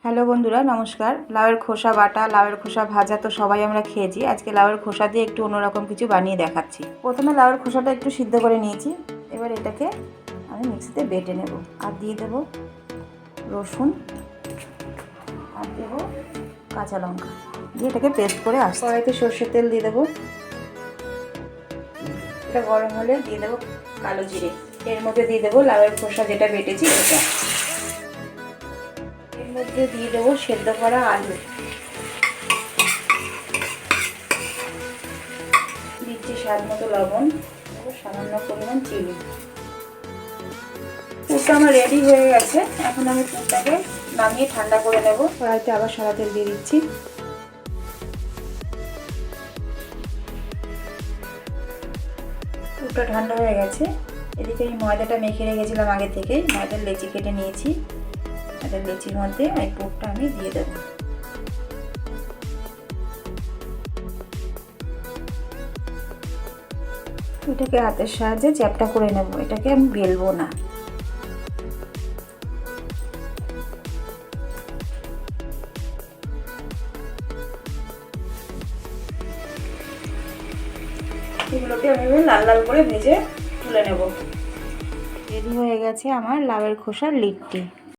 Hello বন্ধুরা, নমস্কার। লাউয়ের খোসা বাটা, লাউয়ের খোসা ভাজা তো সবাই আমরা খেয়েছি। আজকে লাউয়ের খোসা দিয়ে একটু অন্যরকম কিছু বানিয়ে দেখাচ্ছি। প্রথমে লাউয়ের খোসাটা একটু সিদ্ধ করে নিয়েছি। এবার এটাকে আমি মিক্সিতে বেটে নেব আর দিয়ে দেব রসুন আর দেব কাঁচা লঙ্কা দিয়ে এটাকে পেস্ট করে আসছি। কড়াইতে সর্ষের তেল দিয়ে দেবো। এটা গরম হলে দিয়ে দেবো কালো জিরে। এর মধ্যে দিয়ে দেবো লাউয়ের খোসা যেটা বেটেছি এটা। এর মধ্যে দিয়ে দেবো সেদ্ধ করা আলু, দিচ্ছি স্বাদ মতো লবণ, সামান্য পরিমাণ চিনি। পুরটা আমার রেডি হয়ে গেছে। এখন আমি পুরটাকে নামিয়ে ঠান্ডা করে নেব। কড়াইতে আবার সাদা তেল দিয়ে দিচ্ছি। পুরটা ঠান্ডা হয়ে গেছে। এদিকে আমি ময়দাটা মেখে রেখেছিলাম আগে থেকেই। ময়দার লেচি কেটে নিয়েছি। ময়দার লেচির মধ্যে এই পুরটা আমি দিয়ে দেবো। এটাকে হাতের সাহায্যে চ্যাপটা করে নেব। এটাকে আমি বেলবো না। এগুলোকে আমি লাল লাল করে ভেজে তুলে নেব। রেডি হয়ে গেছে আমার লাউয়ের খোসার লিট্টি।